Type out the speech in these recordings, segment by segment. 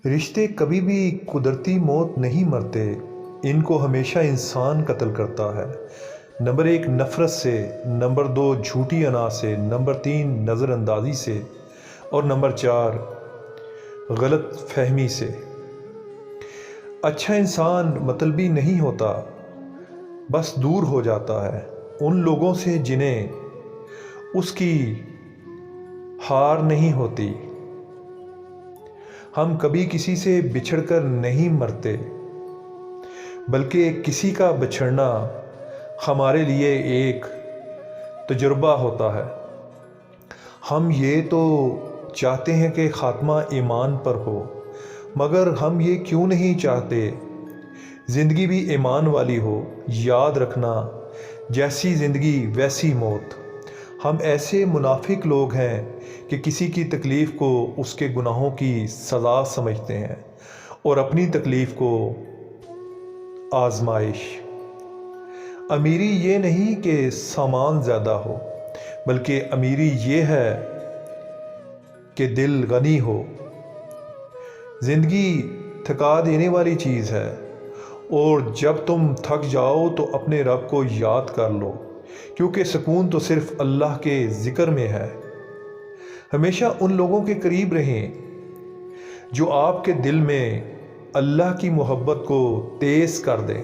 رشتے کبھی بھی قدرتی موت نہیں مرتے، ان کو ہمیشہ انسان قتل کرتا ہے۔ نمبر 1 نفرت سے، نمبر 2 جھوٹی انا سے، نمبر 3 نظر اندازی سے، اور نمبر 4 غلط فہمی سے۔ اچھا انسان مطلبی نہیں ہوتا، بس دور ہو جاتا ہے ان لوگوں سے جنہیں اس کی ہار نہیں ہوتی۔ ہم کبھی کسی سے بچھڑ کر نہیں مرتے، بلکہ کسی کا بچھڑنا ہمارے لیے ایک تجربہ ہوتا ہے۔ ہم یہ تو چاہتے ہیں کہ خاتمہ ایمان پر ہو، مگر ہم یہ کیوں نہیں چاہتے زندگی بھی ایمان والی ہو۔ یاد رکھنا، جیسی زندگی ویسی موت۔ ہم ایسے منافق لوگ ہیں کہ کسی کی تکلیف کو اس کے گناہوں کی سزا سمجھتے ہیں اور اپنی تکلیف کو آزمائش۔ امیری یہ نہیں کہ سامان زیادہ ہو، بلکہ امیری یہ ہے کہ دل غنی ہو۔ زندگی تھکا دینے والی چیز ہے، اور جب تم تھک جاؤ تو اپنے رب کو یاد کر لو، کیونکہ سکون تو صرف اللہ کے ذکر میں ہے۔ ہمیشہ ان لوگوں کے قریب رہیں جو آپ کے دل میں اللہ کی محبت کو تیز کر دیں۔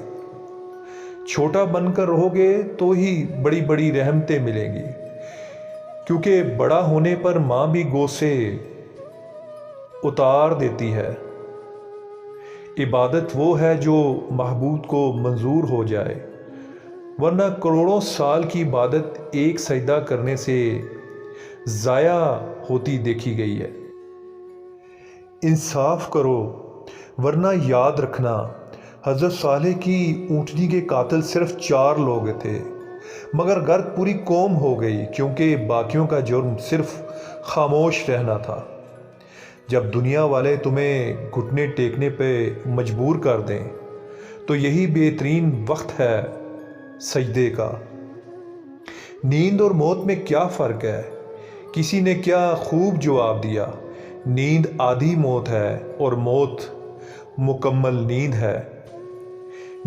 چھوٹا بن کر رہو گے تو ہی بڑی بڑی رحمتیں ملیں گی، کیونکہ بڑا ہونے پر ماں بھی گود سے اتار دیتی ہے۔ عبادت وہ ہے جو محبوب کو منظور ہو جائے، ورنہ کروڑوں سال کی عبادت ایک سجدہ کرنے سے ضائع ہوتی دیکھی گئی ہے۔ انصاف کرو، ورنہ یاد رکھنا حضرت صالح کی اونٹنی کے قاتل صرف 4 لوگ تھے، مگر غرق پوری قوم ہو گئی، کیونکہ باقیوں کا جرم صرف خاموش رہنا تھا۔ جب دنیا والے تمہیں گھٹنے ٹیکنے پہ مجبور کر دیں تو یہی بہترین وقت ہے سجدے کا۔ نیند اور موت میں کیا فرق ہے؟ کسی نے کیا خوب جواب دیا، نیند آدھی موت ہے اور موت مکمل نیند ہے۔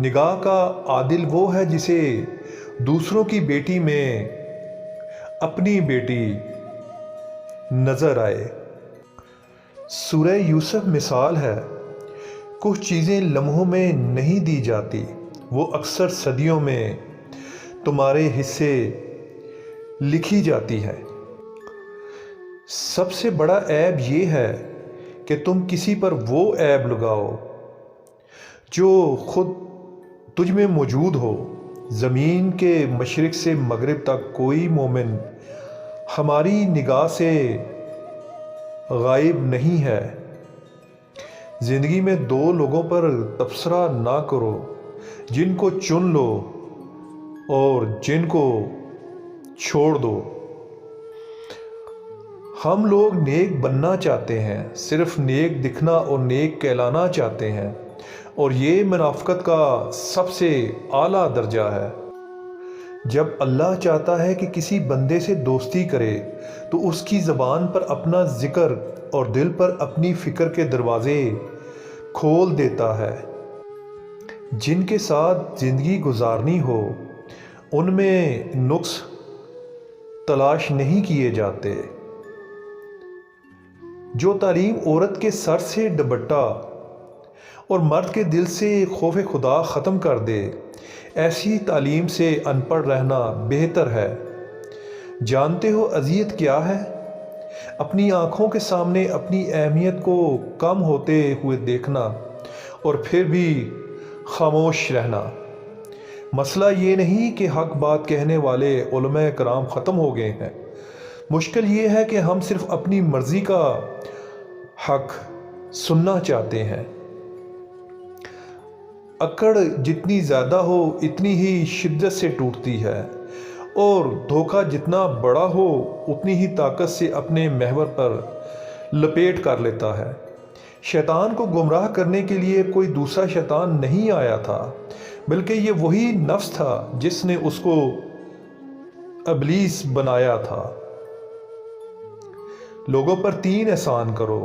نگاہ کا عادل وہ ہے جسے دوسروں کی بیٹی میں اپنی بیٹی نظر آئے۔ سورہ یوسف مثال ہے۔ کچھ چیزیں لمحوں میں نہیں دی جاتی، وہ اکثر صدیوں میں تمہارے حصے لکھی جاتی ہیں۔ سب سے بڑا عیب یہ ہے کہ تم کسی پر وہ عیب لگاؤ جو خود تجھ میں موجود ہو۔ زمین کے مشرق سے مغرب تک کوئی مومن ہماری نگاہ سے غائب نہیں ہے۔ زندگی میں 2 لوگوں پر تبصرہ نہ کرو، جن کو چن لو اور جن کو چھوڑ دو۔ ہم لوگ نیک بننا چاہتے ہیں، صرف نیک دکھنا اور نیک کہلانا چاہتے ہیں، اور یہ منافقت کا سب سے اعلیٰ درجہ ہے۔ جب اللہ چاہتا ہے کہ کسی بندے سے دوستی کرے تو اس کی زبان پر اپنا ذکر اور دل پر اپنی فکر کے دروازے کھول دیتا ہے۔ جن کے ساتھ زندگی گزارنی ہو ان میں نقص تلاش نہیں کیے جاتے۔ جو تعلیم عورت کے سر سے دوپٹہ اور مرد کے دل سے خوف خدا ختم کر دے، ایسی تعلیم سے ان پڑھ رہنا بہتر ہے۔ جانتے ہو اذیت کیا ہے؟ اپنی آنکھوں کے سامنے اپنی اہمیت کو کم ہوتے ہوئے دیکھنا اور پھر بھی خاموش رہنا۔ مسئلہ یہ نہیں کہ حق بات کہنے والے علماء کرام ختم ہو گئے ہیں، مشکل یہ ہے کہ ہم صرف اپنی مرضی کا حق سننا چاہتے ہیں۔ اکڑ جتنی زیادہ ہو اتنی ہی شدت سے ٹوٹتی ہے، اور دھوکہ جتنا بڑا ہو اتنی ہی طاقت سے اپنے محور پر لپیٹ کر لیتا ہے۔ شیطان کو گمراہ کرنے کے لیے کوئی دوسرا شیطان نہیں آیا تھا، بلکہ یہ وہی نفس تھا جس نے اس کو ابلیس بنایا تھا۔ لوگوں پر 3 احسان کرو،